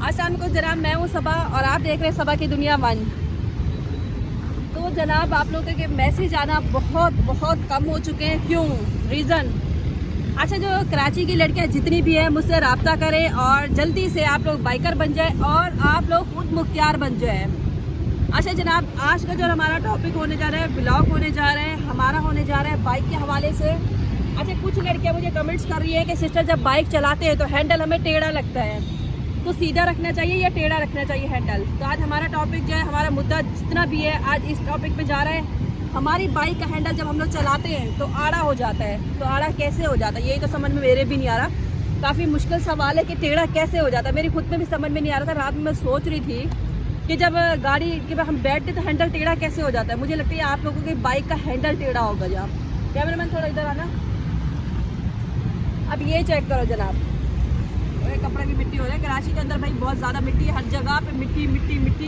अस्सलाम वालेकुम जनाब, मैं हूँ सबा और आप देख रहे हैं सबा की दुनिया वन। तो जनाब आप लोगों के मैसेज आना बहुत कम हो चुके हैं। क्यों? रीज़न अच्छा, जो कराची की लड़कियाँ जितनी भी हैं मुझसे रब्ता करें और जल्दी से आप लोग बाइकर बन जाए और आप लोग खुद मुख्तियार बन जाए। अच्छा जनाब, आज का जो हमारा टॉपिक होने जा रहा है, ब्लॉग होने जा रहा है, हमारा होने जा रहा है बाइक के हवाले से। अच्छा, कुछ लड़कियाँ मुझे कमेंट्स कर रही है कि सिस्टर जब बाइक चलाते हैं तो हैंडल हमें टेढ़ा लगता है, तो सीधा रखना चाहिए या टेढ़ा रखना चाहिए हैंडल। तो आज हमारा टॉपिक जो है, हमारा मुद्दा जितना भी है आज इस टॉपिक पे जा रहा है। हमारी बाइक का हैंडल जब हम लोग चलाते हैं तो आड़ा हो जाता है, तो आड़ा कैसे हो जाता है यही तो समझ में मेरे भी नहीं आ रहा। काफ़ी मुश्किल सवाल है कि टेढ़ा कैसे हो जाता है, मेरी खुद में भी समझ में नहीं आ रहा था। रात में मैं सोच रही थी कि जब गाड़ी के हम बैठते तो हैंडल टेढ़ा कैसे हो जाता है। मुझे लगता है आप लोगों की बाइक का हैंडल टेढ़ा होगा। जब कैमरामैन थोड़ा इधर आना, अब ये चेक करो जनाब, कपड़े की मिट्टी हो रहा है कराची के अंदर भाई, बहुत ज़्यादा मिट्टी है, हर जगह पे मिट्टी मिट्टी मिट्टी।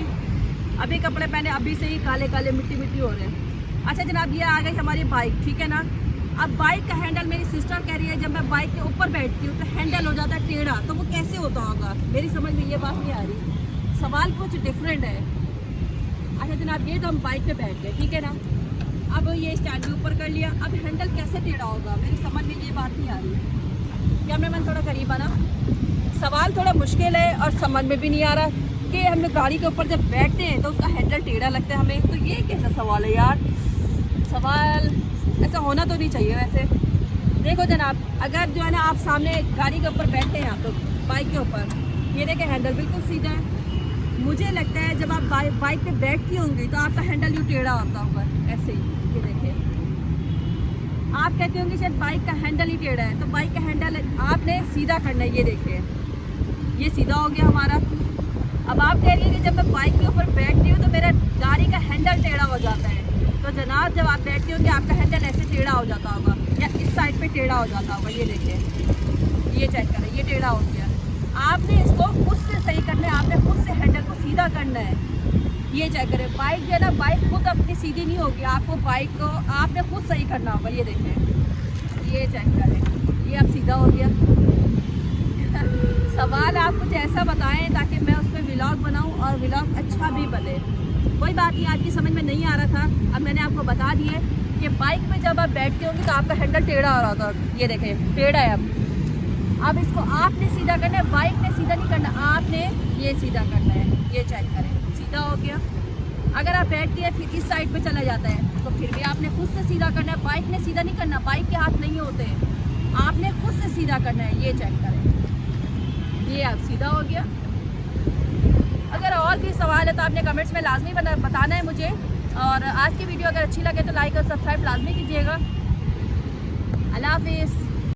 अभी कपड़े पहने अभी से ही काले काले मिट्टी मिट्टी हो रहे हैं। अच्छा जनाब, ये आ गई हमारी बाइक, ठीक है ना। अब बाइक का हैंडल, मेरी सिस्टर कह रही है जब मैं बाइक के ऊपर बैठती हूँ तो हैंडल हो जाता है टेढ़ा, तो वो कैसे होता होगा, मेरी समझ में ये बात नहीं आ रही। सवाल कुछ डिफरेंट है। अच्छा जनाब, ये तो हम बाइक पे बैठ गए, ठीक है ना। अब ये स्टैंड ऊपर कर लिया, अब हैंडल कैसे टेढ़ा होगा, मेरी समझ में ये बात नहीं आ रही। कैमरामैन थोड़ा करीब आना। सवाल थोड़ा मुश्किल है और समझ में भी नहीं आ रहा कि हम लोग गाड़ी के ऊपर जब बैठते हैं तो उसका हैंडल टेढ़ा लगता है हमें, तो ये कैसा सवाल है यार। सवाल ऐसा होना तो नहीं चाहिए वैसे। देखो जनाब, अगर जो है ना आप सामने गाड़ी के ऊपर बैठे हैं, आप लोग बाइक के ऊपर, ये देखें हैंडल बिल्कुल सीधा है। मुझे लगता है जब आप बाइक पे बैठती होंगी तो आपका हैंडल यूँ टेढ़ा होता होगा, ऐसे ही। ये देखें, आप कहते होंगे शायद बाइक का हैंडल ही टेढ़ा है, तो बाइक का हैंडल आपने सीधा करना है। ये देखिए, ये सीधा हो गया हमारा। अब आप कह रही है कि जब मैं बाइक के ऊपर बैठती हूँ तो मेरा गाड़ी का हैंडल टेढ़ा हो जाता है। तो जनाब, जब आप बैठती होंगे आपका हैंडल ऐसे टेढ़ा हो जाता होगा या इस साइड पे टेढ़ा हो जाता होगा। ये देखिए, ये चेक करें, ये टेढ़ा हो गया। आपने इसको खुद से सही करना है, आपने खुद से हैंडल को सीधा करना है। ये चेक करें, बाइक जो है ना, बाइक खुद अपनी सीधी नहीं होगी, आपको बाइक को आपने खुद सही करना होगा। ये देखें, ये चेक करें, ये अब सीधा हो गया। सवाल आप कुछ ऐसा बताएं ताकि मैं उस पर व्लॉग बनाऊं और व्लॉग अच्छा भी बने। कोई बात नहीं, आपकी समझ में नहीं आ रहा था, अब मैंने आपको बता दिया कि बाइक पे जब आप बैठते होंगे तो आपका हैंडल टेढ़ा हो रहा था। ये देखें, टेढ़ा है। अब इसको आपने सीधा करना है, बाइक ने सीधा नहीं करना, आपने ये सीधा करना है। ये चेक करें, सीधा हो गया। अगर आप बैठती है फिर इस साइड पे चला जाता है तो फिर भी आपने खुद से सीधा करना है, बाइक ने सीधा नहीं करना, बाइक के हाथ नहीं होते, आपने खुद से सीधा करना है। ये चेक करें, ये अब सीधा हो गया। अगर और कोई सवाल है तो आपने कमेंट्स में लाजमी बताना है मुझे। और आज की वीडियो अगर अच्छी लगे तो लाइक और सब्सक्राइब लाजमी कीजिएगा। अल्लाह हाफिज़।